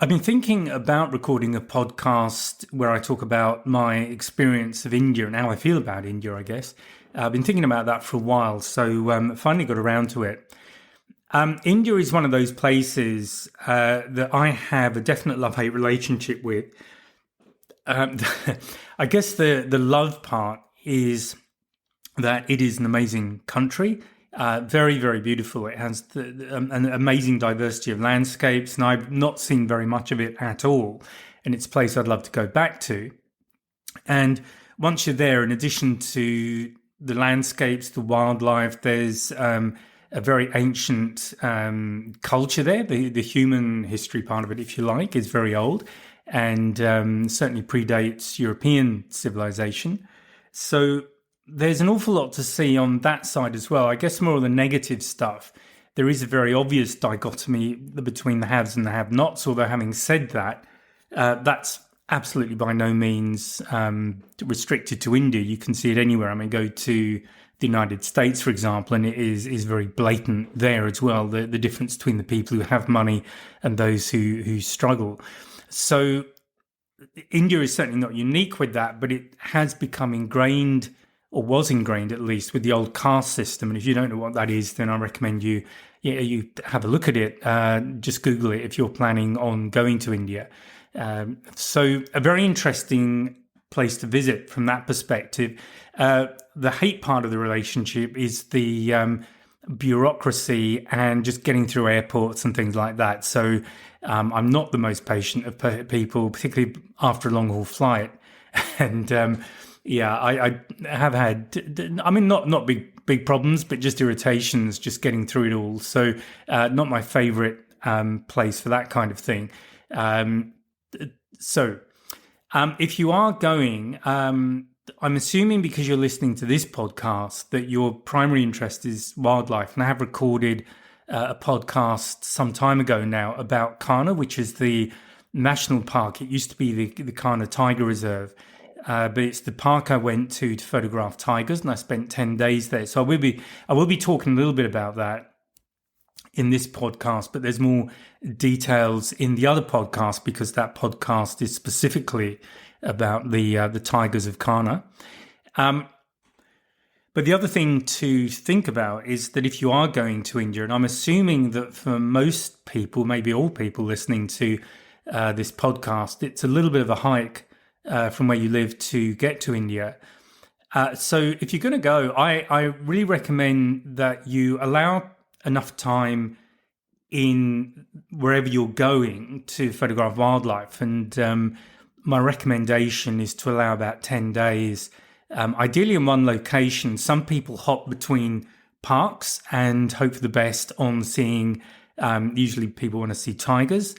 I've been thinking about recording a podcast where I talk about my experience of India and how I feel about India, I guess. I've been thinking about that for a while, so finally got around to it. India is one of those places that I have a definite love-hate relationship with. Um, I guess the love part is that it is an amazing country, very, very beautiful. It has an amazing diversity of landscapes, and I've not seen very much of it at all. And it's a place I'd love to go back to. And once you're there, in addition to the landscapes, the wildlife, there's a very ancient culture there. The human history part of it, if you like, is very old and certainly predates European civilization. So there's an awful lot to see on that side as well. I guess more of the negative stuff. There is a very obvious dichotomy between the haves and the have-nots, although having said that, that's absolutely by no means restricted to India. You can see it anywhere. I mean, go to the United States, for example, and it is very blatant there as well, the difference between the people who have money and those who struggle. So India is certainly not unique with that, but it has become ingrained, or was ingrained at least, with the old caste system. And if you don't know what that is, then I recommend you have a look at it. Just Google it if you're planning on going to India. So a very interesting place to visit from that perspective. The hate part of the relationship is the bureaucracy and just getting through airports and things like that. So I'm not the most patient of people, particularly after a long haul flight. And I have had, I mean, not big problems, but just irritations, just getting through it all. So not my favorite place for that kind of thing. So if you are going, I'm assuming because you're listening to this podcast that your primary interest is wildlife. And I have recorded a podcast some time ago now about Kanha, which is the national park. It used to be the Kanha Tiger Reserve. But it's the park I went to photograph tigers, and I spent 10 days there. So I will be talking a little bit about that in this podcast, but there's more details in the other podcast because that podcast is specifically about the tigers of Kanha. But the other thing to think about is that if you are going to India, and I'm assuming that for most people, maybe all people listening to this podcast, it's a little bit of a hike from where you live to get to India. So if you're going to go, I really recommend that you allow enough time in wherever you're going to photograph wildlife. And my recommendation is to allow about 10 days, ideally in one location. Some people hop between parks and hope for the best on seeing, usually people want to see tigers.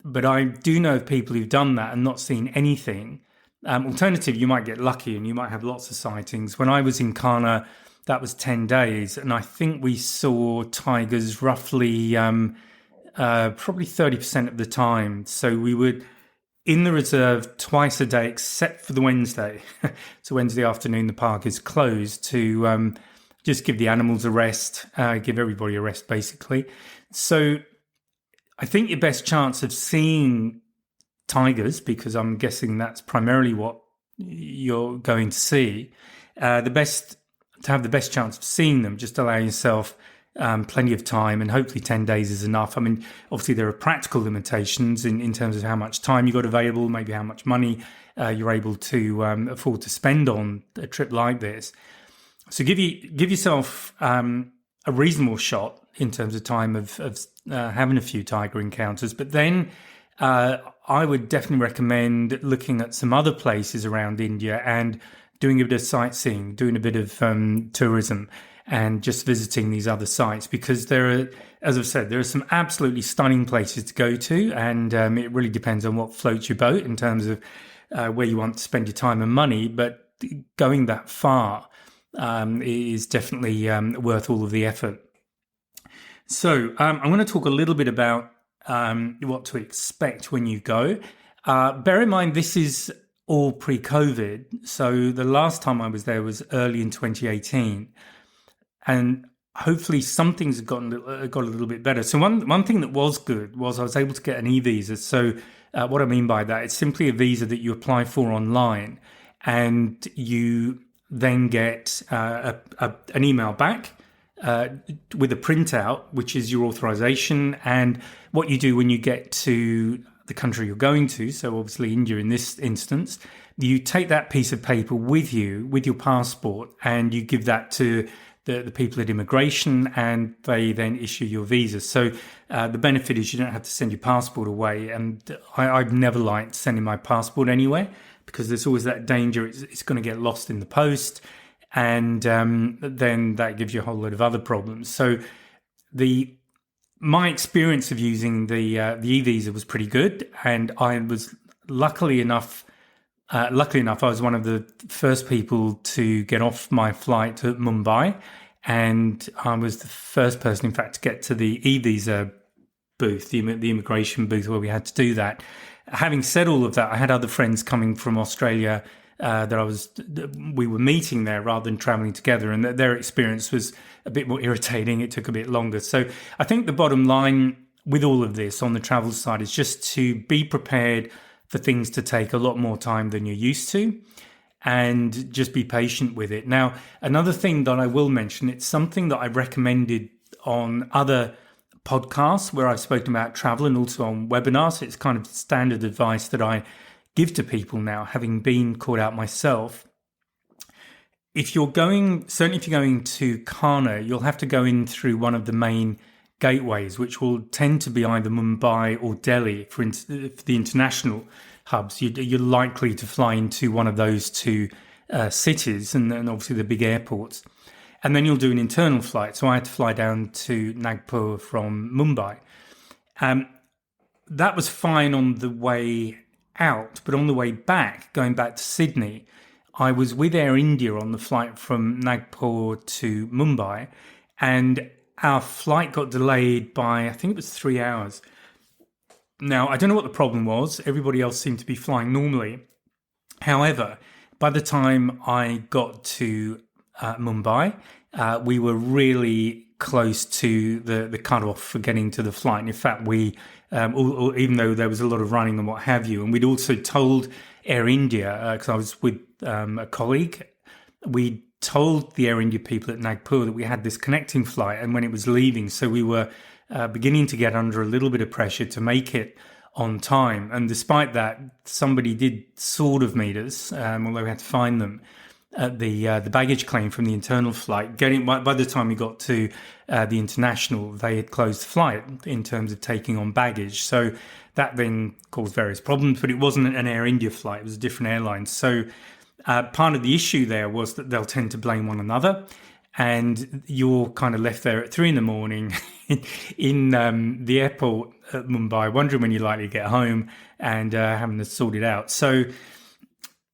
But I do know of people who've done that and not seen anything. Alternative, you might get lucky and you might have lots of sightings. When I was in Kanha, that was 10 days. And I think we saw tigers roughly probably 30% of the time. So we would in the reserve twice a day, except for the Wednesday. So Wednesday afternoon, the park is closed to just give the animals a rest, give everybody a rest, basically. So I think your best chance of seeing tigers, because I'm guessing that's primarily what you're going to see, to have the best chance of seeing them, just allow yourself plenty of time, and hopefully 10 days is enough. I mean, obviously there are practical limitations in terms of how much time you got available, maybe how much money you're able to afford to spend on a trip like this. So give yourself a reasonable shot in terms of time of having a few tiger encounters. But then I would definitely recommend looking at some other places around India and doing a bit of sightseeing, doing a bit of tourism, and just visiting these other sites, because there are, as I've said, there are some absolutely stunning places to go to, and it really depends on what floats your boat in terms of where you want to spend your time and money. But going that far is definitely worth all of the effort. So I'm going to talk a little bit about what to expect when you go. Bear in mind, this is all pre-COVID. So the last time I was there was early in 2018. And hopefully some things have got a little bit better. So one thing that was good was I was able to get an e-visa. So what I mean by that, it's simply a visa that you apply for online, and you then get an email back with a printout, which is your authorization, and what you do when you get to the country you're going to. So obviously India in this instance, you take that piece of paper with you, with your passport, and you give that to the people at immigration, and they then issue your visa. So the benefit is you don't have to send your passport away. And I've never liked sending my passport anywhere, because there's always that danger it's going to get lost in the post, and then that gives you a whole load of other problems. So my experience of using the e-visa was pretty good, and I was luckily enough, I was one of the first people to get off my flight to Mumbai, and I was the first person, in fact, to get to the e-visa booth, the immigration booth where we had to do that. Having said all of that, I had other friends coming from Australia we were meeting there rather than traveling together, and their experience was a bit more irritating. It took a bit longer. So I think the bottom line with all of this on the travel side is just to be prepared for things to take a lot more time than you're used to, and just be patient with it. Now, another thing that I will mention, it's something that I recommended on other podcasts where I've spoken about travel, and also on webinars. It's kind of standard advice that I give to people now, having been caught out myself. If you're going to Kana, you'll have to go in through one of the main gateways, which will tend to be either Mumbai or Delhi for the international hubs. You're likely to fly into one of those two cities, and then obviously the big airports. And then you'll do an internal flight. So I had to fly down to Nagpur from Mumbai. That was fine on the way out, but on the way back, going back to Sydney, I was with Air India on the flight from Nagpur to Mumbai, and our flight got delayed by, I think it was 3 hours. Now, I don't know what the problem was. Everybody else seemed to be flying normally. However, by the time I got to Mumbai, we were really close to the cutoff for getting to the flight. And in fact, we, even though there was a lot of running and what have you, and we'd also told Air India, because I was with a colleague, we told the Air India people at Nagpur that we had this connecting flight and when it was leaving. So we were beginning to get under a little bit of pressure to make it on time. And despite that, somebody did sort of meet us, although we had to find them at the baggage claim from the internal flight. By the time we got to the international, they had closed the flight in terms of taking on baggage. So that then caused various problems, but it wasn't an Air India flight. It was a different airline. So part of the issue there was that they'll tend to blame one another, and you're kind of left there at 3 a.m. in the airport at Mumbai, wondering when you're likely to get home, and having to sort it out. So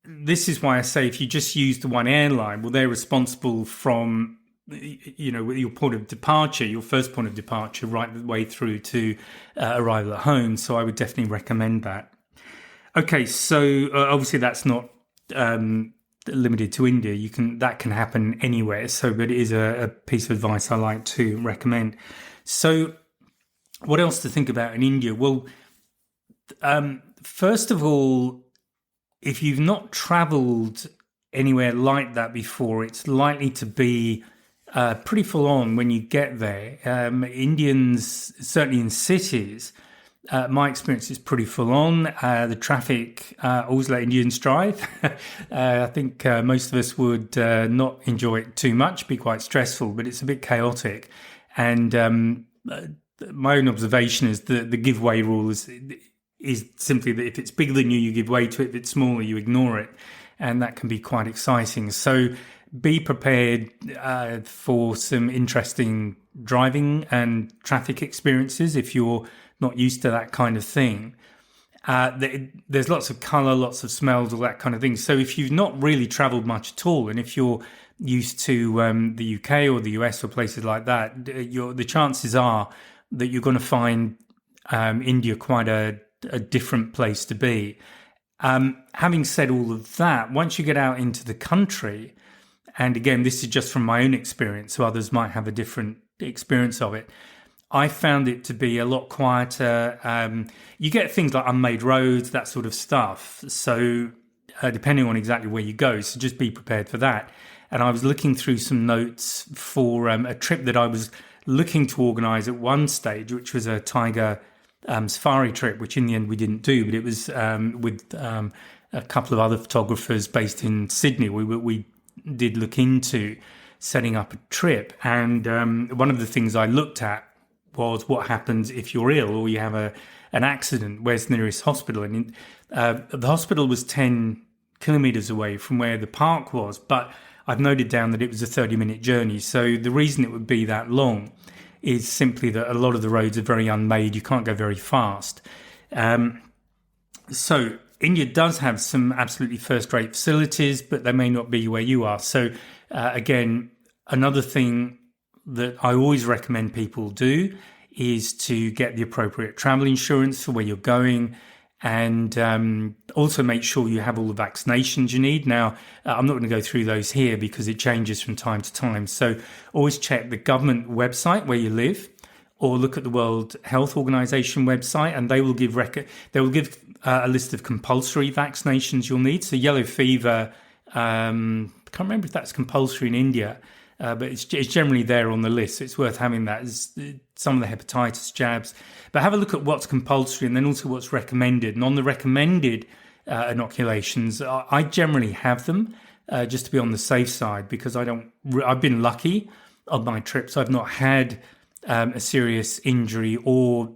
this is why I say if you just use the one airline, well, they're responsible from, your point of departure, your first point of departure, right the way through to arrival at home. So I would definitely recommend that. Okay, so obviously that's not limited to India. That can happen anywhere. So, but it is a piece of advice I like to recommend. So, what else to think about in India? Well, first of all, if you've not travelled anywhere like that before, it's likely to be pretty full on when you get there. Indians, certainly in cities, my experience is pretty full on. The traffic, always let Indians drive. I think most of us would not enjoy it too much, be quite stressful, but it's a bit chaotic. And my own observation is the giveaway rule is simply that if it's bigger than you, you give way to it. If it's smaller, you ignore it. And that can be quite exciting. So be prepared for some interesting driving and traffic experiences if you're not used to that kind of thing. There's lots of colour, lots of smells, all that kind of thing. So if you've not really travelled much at all, and if you're used to the UK or the US or places like that, the chances are that you're going to find India quite a different place to be. Having said all of that, once you get out into the country and again, this is just from my own experience, so others might have a different experience of it. I found it to be a lot quieter. You get things like unmade roads, that sort of stuff. So depending on exactly where you go, so just be prepared for that. And I was looking through some notes for a trip that I was looking to organise at one stage, which was a tiger safari trip, which in the end we didn't do, but it was with a couple of other photographers based in Sydney. We did look into setting up a trip, and one of the things I looked at was what happens if you're ill or you have an accident. Where's the nearest hospital? And the hospital was 10 kilometres away from where the park was, but I've noted down that it was a 30-minute journey. So the reason it would be that long is simply that a lot of the roads are very unmade. You can't go very fast. So India does have some absolutely first-rate facilities, but they may not be where you are. So again, another thing that I always recommend people do is to get the appropriate travel insurance for where you're going, and also make sure you have all the vaccinations you need. Now, I'm not going to go through those here because it changes from time to time. So always check the government website where you live, or look at the World Health Organization website, and they will give a list of compulsory vaccinations you'll need. So yellow fever, I can't remember if that's compulsory in India, but it's generally there on the list. So it's worth having that. As some of the hepatitis jabs. But have a look at what's compulsory and then also what's recommended. And on the recommended inoculations, I generally have them just to be on the safe side, because I've been lucky on my trips. I've not had a serious injury or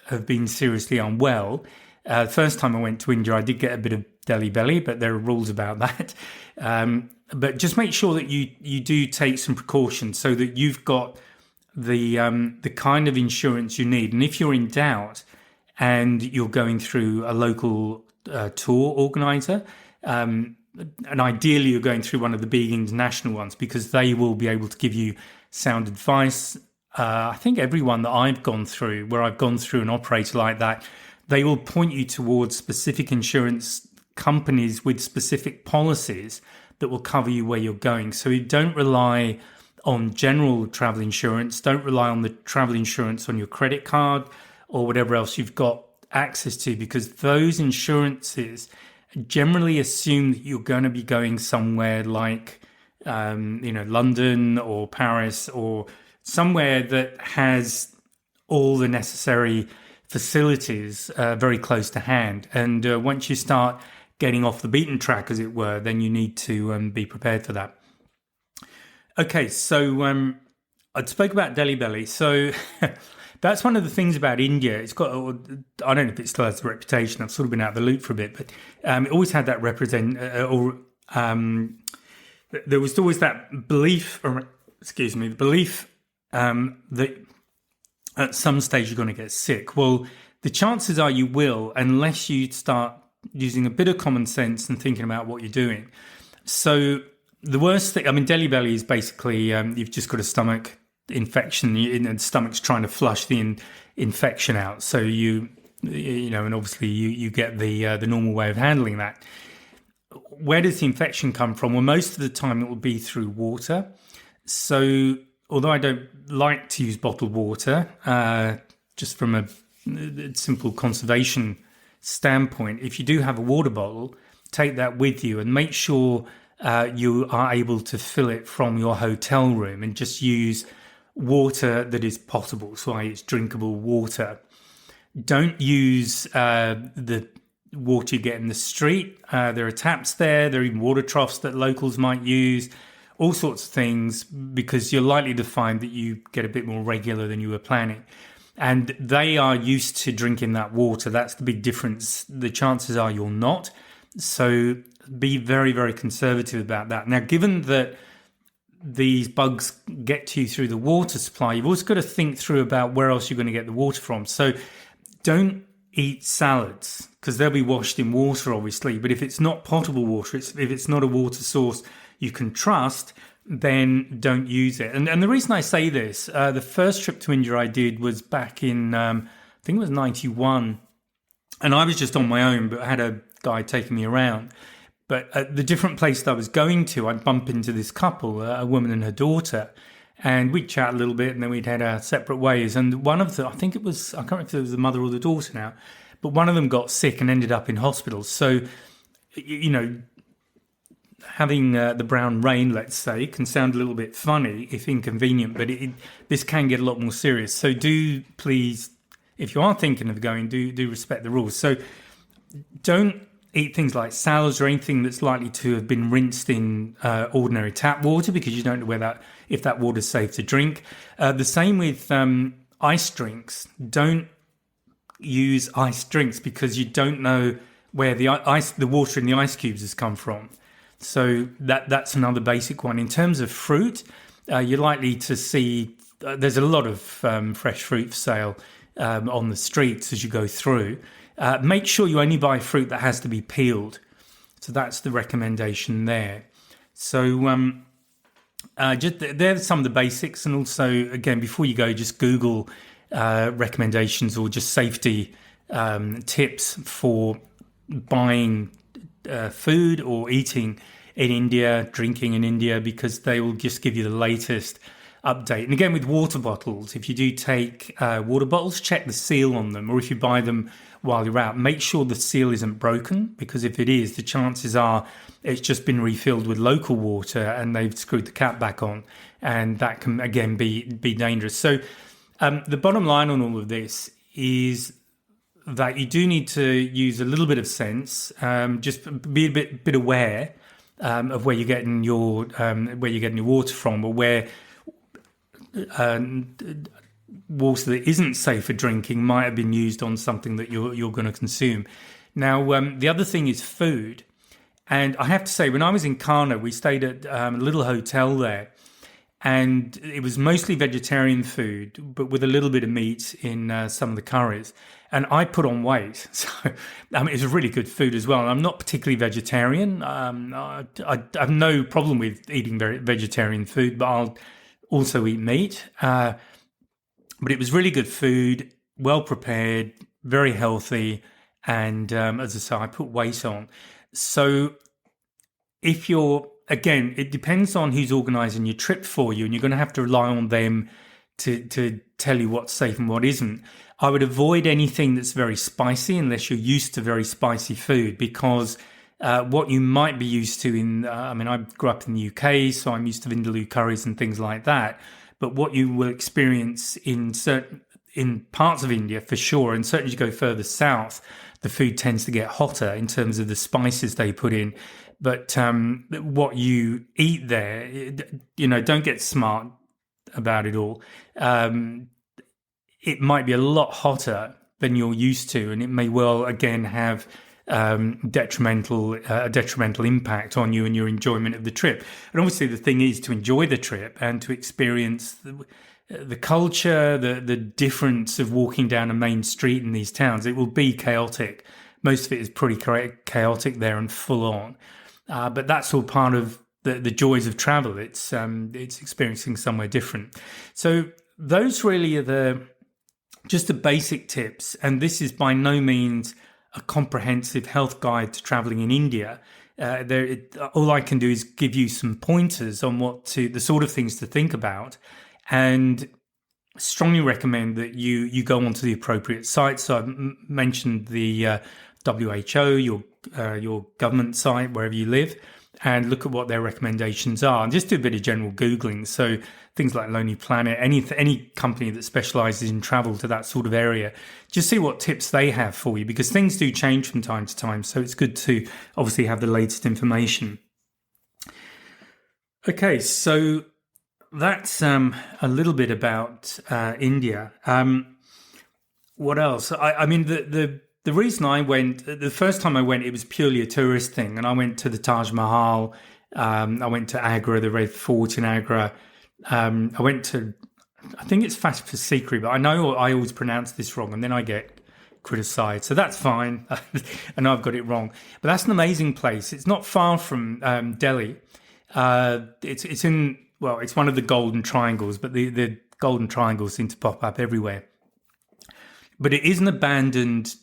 have been seriously unwell. The first time I went to India, I did get a bit of Delhi belly, but there are rules about that. But just make sure that you do take some precautions so that you've got the kind of insurance you need. And if you're in doubt and you're going through a local tour organizer, and ideally you're going through one of the big international ones, because they will be able to give you sound advice. I think everyone that I've gone through, where I've gone through an operator like that, they will point you towards specific insurance companies with specific policies that will cover you where you're going. So you don't rely on general travel insurance. Don't rely on the travel insurance on your credit card or whatever else you've got access to, because those insurances generally assume that you're going to be going somewhere like, London or Paris, or somewhere that has all the necessary facilities very close to hand. And once you start getting off the beaten track, as it were, then you need to be prepared for that. Okay, so I spoke about Delhi belly. So that's one of the things about India. It's got, I don't know if it still has the reputation. I've sort of been out of the loop for a bit, but it always had that there was always that belief, that at some stage you're going to get sick. Well, the chances are you will, unless you start using a bit of common sense and thinking about what you're doing. So the worst thing, Delhi belly is basically you've just got a stomach infection, and the stomach's trying to flush the infection out. So and obviously you get the normal way of handling that. Where does the infection come from? Well, most of the time it will be through water. So although I don't like to use bottled water, just from a simple conservation standpoint, if you do have a water bottle, take that with you and make sure you are able to fill it from your hotel room, and just use water that is potable, so it's drinkable water. Don't use the water you get in the street. There are taps there are even water troughs that locals might use, all sorts of things, because you're likely to find that you get a bit more regular than you were planning. And they are used to drinking that water. That's the big difference. The chances are you're not. So be very, very conservative about that. Now, given that these bugs get to you through the water supply, you've also got to think through about where else you're going to get the water from. So don't eat salads, because they'll be washed in water, obviously. But if it's not potable water, if it's not a water source you can trust, then don't use it. And the reason I say this, the first trip to India I did was back in, I think it was 91. And I was just on my own, but I had a guy taking me around. But at the different place that I was going to, I'd bump into this couple, a woman and her daughter, and we'd chat a little bit, and then we'd head our separate ways. And one of them, I think it was, I can't remember if it was the mother or the daughter now, but one of them got sick and ended up in hospital. So, you know, having the brown rain, let's say, can sound a little bit funny if inconvenient, but this can get a lot more serious. So do please, if you are thinking of going, do respect the rules. So don't eat things like salads or anything that's likely to have been rinsed in ordinary tap water, because you don't know if that water is safe to drink. The same with ice drinks. Don't use ice drinks because you don't know where the water in the ice cubes has come from. So that's another basic one. In terms of fruit, you're likely to see there's a lot of fresh fruit for sale on the streets as you go through. Make sure you only buy fruit that has to be peeled. So that's the recommendation there. So just there's some of the basics. And also, again, before you go, just Google recommendations or just safety tips for buying food or eating in India, drinking in India, because they will just give you the latest update. And again, with water bottles, if you do take water bottles, check the seal on them, or if you buy them while you're out, make sure the seal isn't broken, because if it is, the chances are it's just been refilled with local water and they've screwed the cap back on, and that can again be dangerous. So the bottom line on all of this is that you do need to use a little bit of sense, just be a bit aware of where you're getting your water from, or where water that isn't safe for drinking might have been used on something that you're going to consume. Now, the other thing is food, and I have to say, when I was in Kano, we stayed at a little hotel there, and it was mostly vegetarian food, but with a little bit of meat in some of the curries. And I put on weight. So, I mean, it was really good food as well. And I'm not particularly vegetarian. I have no problem with eating vegetarian food, but I'll also eat meat. But it was really good food, well prepared, very healthy. And as I say, I put weight on. So if again, it depends on who's organising your trip for you, and you're going to have to rely on them to tell you what's safe and what isn't. I would avoid anything that's very spicy unless you're used to very spicy food, because what you might be used to I grew up in the UK, so I'm used to vindaloo curries and things like that. But what you will experience in parts of India, for sure, and certainly as you go further south, the food tends to get hotter in terms of the spices they put in. But what you eat there, don't get smart about it all. It might be a lot hotter than you're used to, and it may well again have a detrimental impact on you and your enjoyment of the trip. And obviously, the thing is to enjoy the trip and to experience the culture, the difference of walking down a main street in these towns. It will be chaotic. Most of it is pretty chaotic there and full on. But that's all part of the joys of travel. It's experiencing somewhere different. So those really are just the basic tips. And this is by no means a comprehensive health guide to traveling in India. All I can do is give you some pointers on the sort of things to think about, and strongly recommend that you go onto the appropriate sites. So I've mentioned the WHO, your government site, wherever you live, and look at what their recommendations are, and just do a bit of general Googling. So things like Lonely Planet, any company that specializes in travel to that sort of area, just see what tips they have for you, because things do change from time to time. So it's good to obviously have the latest information. Okay, so that's a little bit about India. What else? I mean, the reason I went, the first time I went, it was purely a tourist thing. And I went to the Taj Mahal. I went to Agra, the Red Fort in Agra. I went to, I think it's Fast for Sikri, but I know I always pronounce this wrong, and then I get criticised. So that's fine. I know I've got it wrong. But that's an amazing place. It's not far from Delhi. It's one of the Golden Triangles, but the Golden Triangles seem to pop up everywhere. But it is an abandoned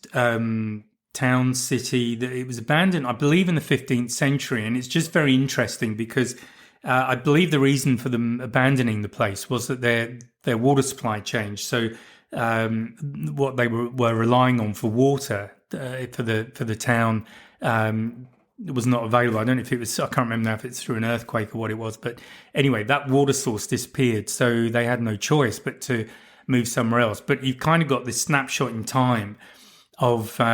town, city, that it was abandoned, I believe, in the 15th century. And it's just very interesting because I believe the reason for them abandoning the place was that their water supply changed. So what they were relying on for water for the town was not available. I don't know if it was, I can't remember now if it's through an earthquake or what it was. But anyway, that water source disappeared. So they had no choice but to move somewhere else. But you've kind of got this snapshot in time of, like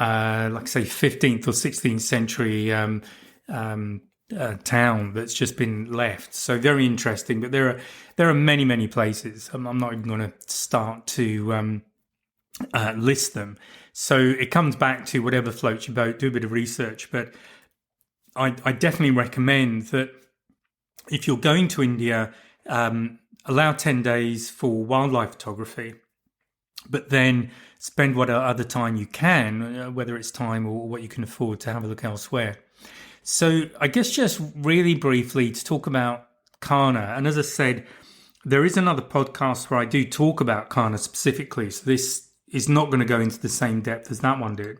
I say, 15th or 16th century town that's just been left. So very interesting. But there are many, many places. I'm not even going to start to list them. So it comes back to whatever floats your boat, do a bit of research. But I definitely recommend that if you're going to India, allow 10 days for wildlife photography, but then spend what other time you can, whether it's time or what you can afford, to have a look elsewhere. So I guess just really briefly to talk about Kana. And as I said, there is another podcast where I do talk about Kana specifically. So this is not going to go into the same depth as that one did.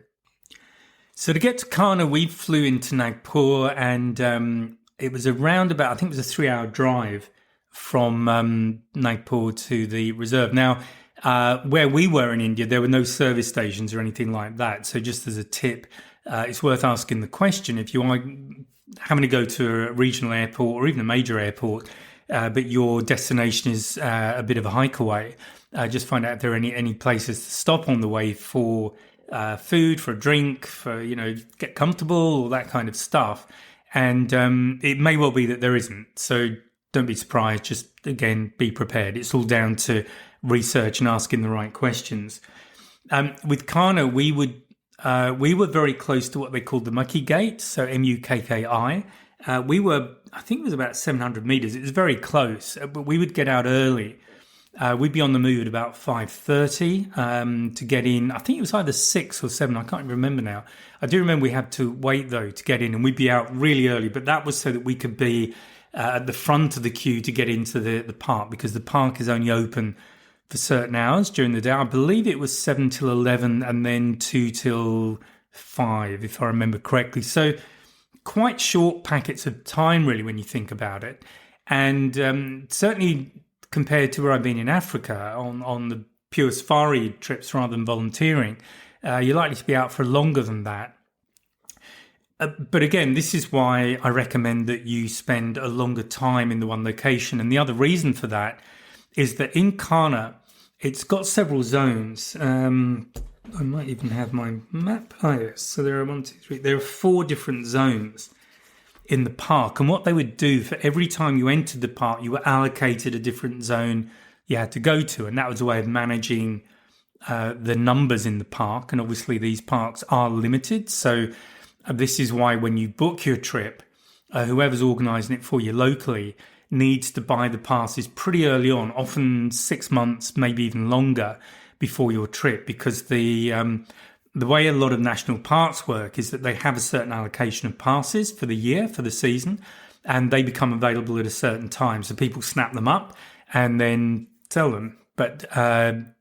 So to get to Kana, we flew into Nagpur, and it was around about, I think it was a 3-hour drive from Nagpur to the reserve. Now, where we were in India, there were no service stations or anything like that. So just as a tip, it's worth asking the question if you are having to go to a regional airport or even a major airport, but your destination is a bit of a hike away. Just find out if there are any places to stop on the way for food, for a drink, for, get comfortable, all that kind of stuff. And it may well be that there isn't. So don't be surprised. Just, again, be prepared. It's all down to research and asking the right questions. With Kana, we were very close to what they called the Mucky Gate, so Mukki. We were, I think it was about 700 meters. It was very close, but we would get out early. We'd be on the move at about 5:30 to get in. I think it was either 6 or 7. I can't remember now. I do remember we had to wait, though, to get in, and we'd be out really early. But that was so that we could be at the front of the queue to get into the park, because the park is only open for certain hours during the day. I believe it was 7 till 11 and then 2 till 5, if I remember correctly. So quite short packets of time, really, when you think about it. And certainly compared to where I've been in Africa on the pure safari trips rather than volunteering, you're likely to be out for longer than that. But again, this is why I recommend that you spend a longer time in the one location. And the other reason for that is that in Kana, it's got several zones. I might even have my map. Oh, yes. So there are 1, 2, 3. There are 4 different zones in the park. And what they would do, for every time you entered the park, you were allocated a different zone you had to go to. And that was a way of managing the numbers in the park. And obviously these parks are limited. So this is why when you book your trip, whoever's organising it for you locally needs to buy the passes pretty early on, often 6 months, maybe even longer before your trip, because the way a lot of national parks work is that they have a certain allocation of passes for the year, for the season, and they become available at a certain time. So people snap them up and then sell them. But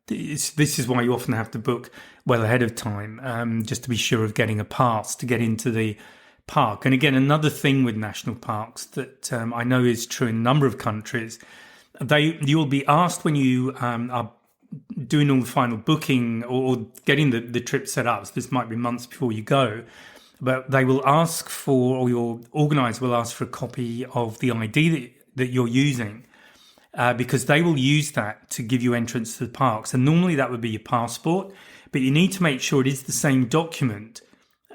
this is why you often have to book well ahead of time, just to be sure of getting a pass to get into the park. And again, another thing with national parks that I know is true in a number of countries, you'll be asked when you are doing all the final booking or getting the trip set up. So this might be months before you go, but they will ask for, or your organizer will ask for a copy of the ID that you're using, because they will use that to give you entrance to the parks. And normally that would be your passport, but you need to make sure it is the same document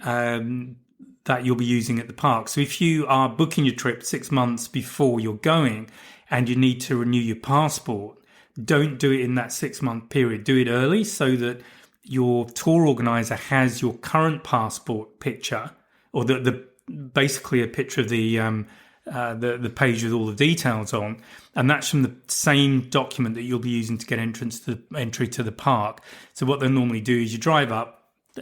that you'll be using at the park. So if you are booking your trip 6 months before you're going and you need to renew your passport, don't do it in that 6-month period. Do it early so that your tour organizer has your current passport picture, or the basically a picture of the page with all the details on, and that's from the same document that you'll be using to get entry to the park. So what they'll normally do is you drive up,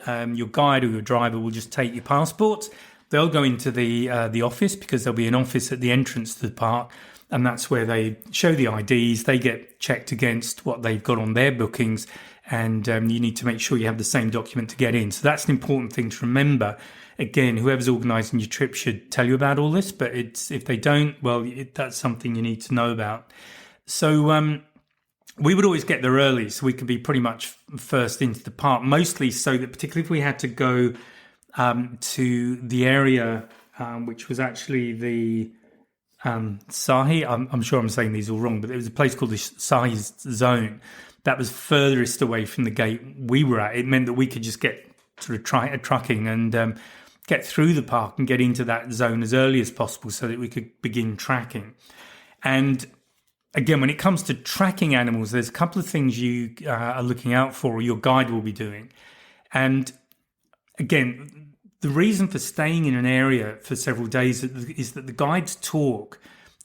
your guide or your driver will just take your passports. They'll go into the office, because there'll be an office at the entrance to the park, and that's where they show the IDs. They get checked against what they've got on their bookings, and you need to make sure you have the same document to get in. So that's an important thing to remember. Again, whoever's organising your trip should tell you about all this, but if they don't, well, that's something you need to know about. So we would always get there early, so we could be pretty much first into the park, mostly so that particularly if we had to go to the area, which was actually the Sahi. I'm sure I'm saying these all wrong, but there was a place called the Sahi Zone that was furthest away from the gate we were at. It meant that we could just get sort of trucking and get through the park and get into that zone as early as possible so that we could begin tracking. And again, when it comes to tracking animals, there's a couple of things you are looking out for, or your guide will be doing. And again, the reason for staying in an area for several days is that the guides talk,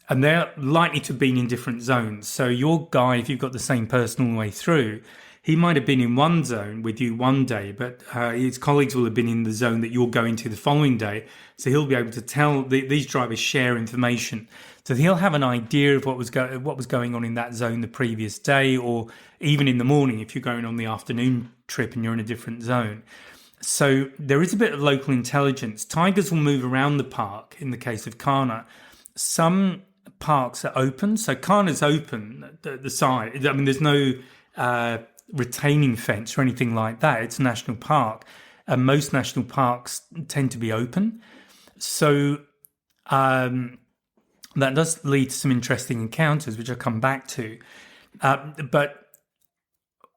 and they're likely to have been in different zones. So your guide, if you've got the same person all the way through, he might have been in one zone with you one day, but his colleagues will have been in the zone that you're going to the following day. So he'll be able to tell, these drivers share information. So he'll have an idea of what was going on in that zone the previous day, or even in the morning if you're going on the afternoon trip and you're in a different zone. So there is a bit of local intelligence. Tigers will move around the park in the case of Kana. Some parks are open. So Kana's open, the side. I mean, there's no retaining fence or anything like that. It's a national park. And most national parks tend to be open. So that does lead to some interesting encounters, which I'll come back to. But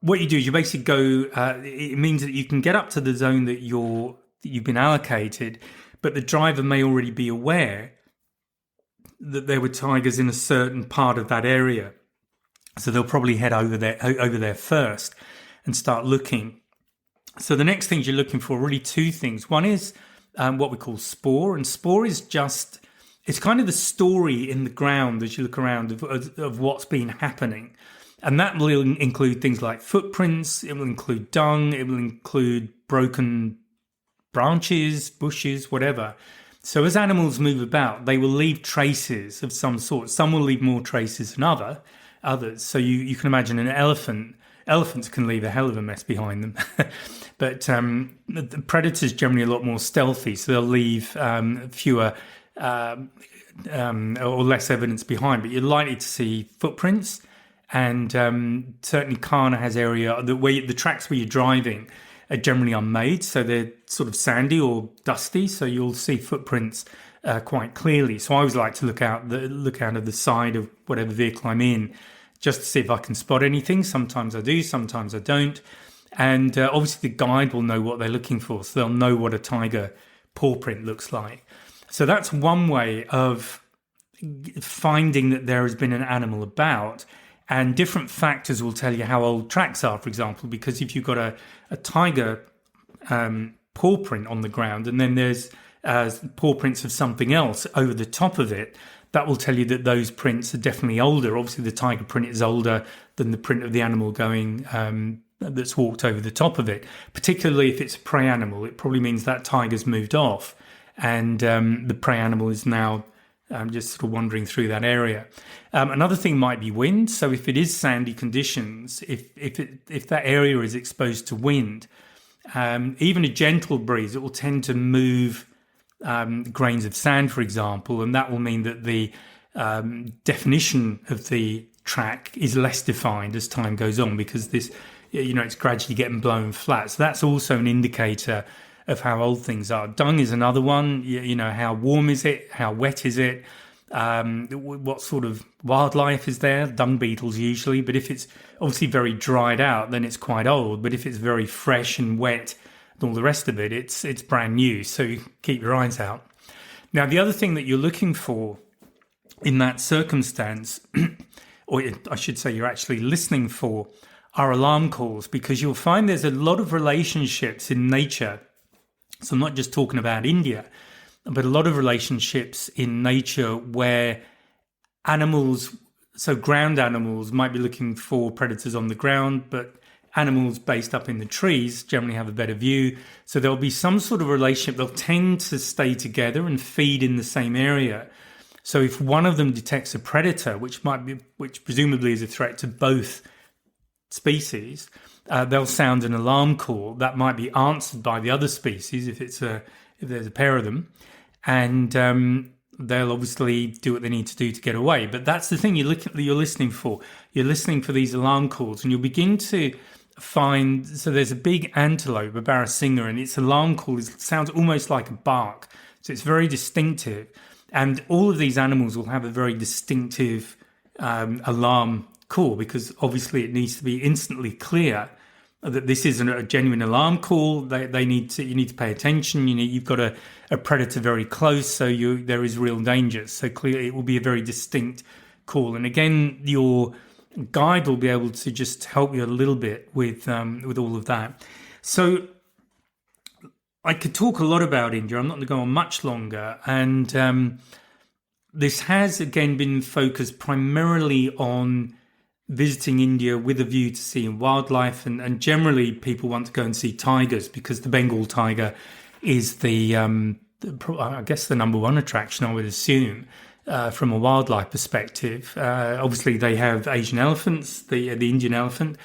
what you do is you basically go, it means that you can get up to the zone that you've been allocated, but the driver may already be aware that there were tigers in a certain part of that area. So they'll probably head over there first and start looking. So the next things you're looking for are really two things. One is what we call spoor, and spoor is it's kind of the story in the ground as you look around of what's been happening. And that will include things like footprints, it will include dung, it will include broken branches, bushes, whatever. So as animals move about, they will leave traces of some sort. Some will leave more traces than others. So you can imagine an elephants can leave a hell of a mess behind them. But the predators generally a lot more stealthy, so they'll leave fewer or less evidence behind. But you're likely to see footprints. And certainly Kana has area the tracks where you're driving are generally unmade, so they're sort of sandy or dusty, so you'll see footprints quite clearly. So I always like to look out of the side of whatever vehicle I'm in, just to see if I can spot anything. Sometimes I do, sometimes I don't. And obviously the guide will know what they're looking for, so they'll know what a tiger paw print looks like. So that's one way of finding that there has been an animal about. And different factors will tell you how old tracks are, for example, because if you've got a tiger paw print on the ground and then there's paw prints of something else over the top of it, that will tell you that those prints are definitely older. Obviously, the tiger print is older than the print of the animal going that's walked over the top of it. Particularly if it's a prey animal, it probably means that tiger's moved off and the prey animal is now just sort of wandering through that area. Another thing might be wind. So if it is sandy conditions, if that area is exposed to wind, even a gentle breeze, it will tend to move grains of sand, for example, and that will mean that the definition of the track is less defined as time goes on because it's gradually getting blown flat. So that's also an indicator of how old things are. Dung is another one. How warm is it? How wet is it? What sort of wildlife is there? Dung beetles usually. But if it's obviously very dried out, then it's quite old. But if it's very fresh and wet and all the rest of it, it's brand new. So keep your eyes out. Now, the other thing that you're looking for in that circumstance, or I should say you're actually listening for, are alarm calls, because you'll find there's a lot of relationships in nature. So I'm not just talking about India, but a lot of relationships in nature where animals, so ground animals might be looking for predators on the ground, but animals based up in the trees generally have a better view. So there'll be some sort of relationship. They'll tend to stay together and feed in the same area. So if one of them detects a predator, which presumably is a threat to both species, they'll sound an alarm call that might be answered by the other species if there's a pair of them, and they'll obviously do what they need to do to get away. But that's the thing you're listening for. You're listening for these alarm calls, and you'll begin to find. So there's a big antelope, a barasingha, and its alarm call sounds almost like a bark. So it's very distinctive, and all of these animals will have a very distinctive alarm call, because obviously it needs to be instantly clear that this isn't a genuine alarm call. You need to pay attention. You've got a predator very close, so there is real danger. So clearly it will be a very distinct call. And again, your guide will be able to just help you a little bit with all of that. So I could talk a lot about India. I'm not going to go on much longer. And this has again been focused primarily on visiting India with a view to seeing wildlife, and generally people want to go and see tigers, because the Bengal tiger is I guess the number one attraction, I would assume, from a wildlife perspective. Obviously they have Asian elephants, the Indian elephant,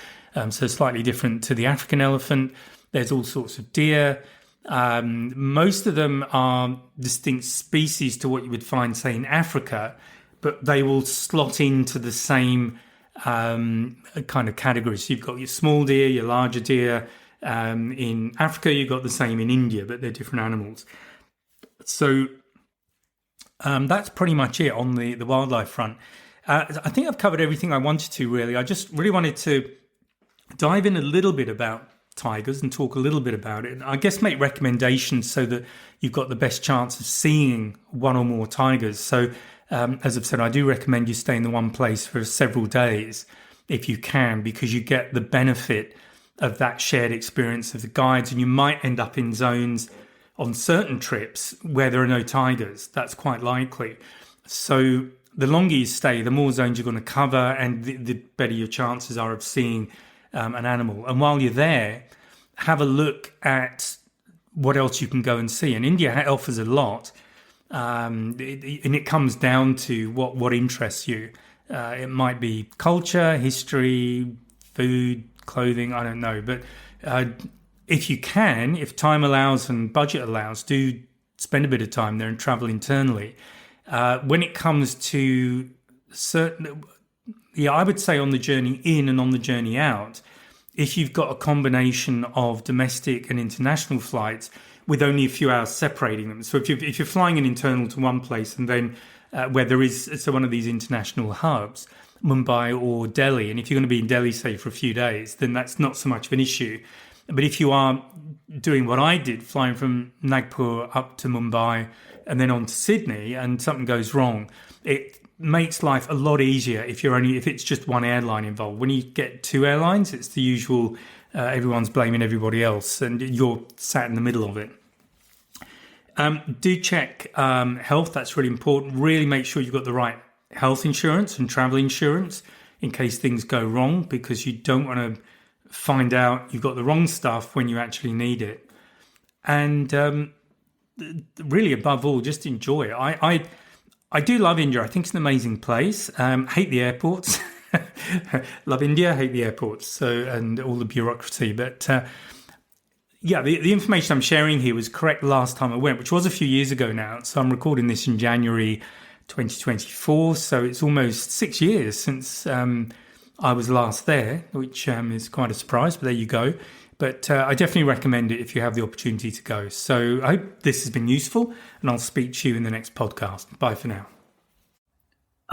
so slightly different to the African elephant. There's all sorts of deer. Most of them are distinct species to what you would find, say, in Africa, but they will slot into the same kind of categories. So you've got your small deer, your larger deer. In Africa, you've got the same in India, but they're different animals. So that's pretty much it on the wildlife front. I think I've covered everything I wanted to, really. I just really wanted to dive in a little bit about tigers and talk a little bit about it. And I guess make recommendations so that you've got the best chance of seeing one or more tigers. So as I've said, I do recommend you stay in the one place for several days if you can, because you get the benefit of that shared experience of the guides, and you might end up in zones on certain trips where there are no tigers. That's quite likely. So the longer you stay, the more zones you're going to cover, and the better your chances are of seeing an animal. And while you're there, have a look at what else you can go and see. And India offers a lot. And it comes down to what interests you. It might be culture, history, food, clothing, I don't know. But if you can, if time allows and budget allows, do spend a bit of time there and travel internally. When it comes to I would say on the journey in and on the journey out, if you've got a combination of domestic and international flights, with only a few hours separating them. So if you're flying an internal to one place, and then where there is one of these international hubs, Mumbai or Delhi, and if you're going to be in Delhi, say, for a few days, then that's not so much of an issue. But if you are doing what I did, flying from Nagpur up to Mumbai and then on to Sydney, and something goes wrong, it makes life a lot easier if it's just one airline involved. When you get two airlines, it's the usual. Everyone's blaming everybody else, and you're sat in the middle of it. Do check health. That's really important. Really make sure you've got the right health insurance and travel insurance in case things go wrong, because you don't want to find out you've got the wrong stuff when you actually need it. And really, above all, just enjoy it. I do love India. I think it's an amazing place. Hate the airports. Love India, hate the airports, and all the bureaucracy. But the information I'm sharing here was correct last time I went, which was a few years ago now. So I'm recording this in January 2024. So it's almost 6 years since I was last there, which is quite a surprise, but there you go. But I definitely recommend it if you have the opportunity to go. So I hope this has been useful, and I'll speak to you in the next podcast. Bye for now.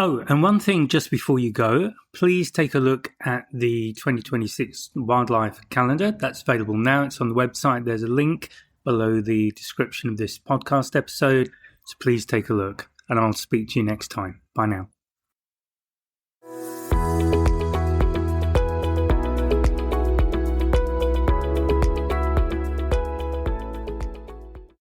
Oh, and one thing just before you go, please take a look at the 2026 wildlife calendar. That's available now. It's on the website. There's a link below the description of this podcast episode. So please take a look, and I'll speak to you next time. Bye now.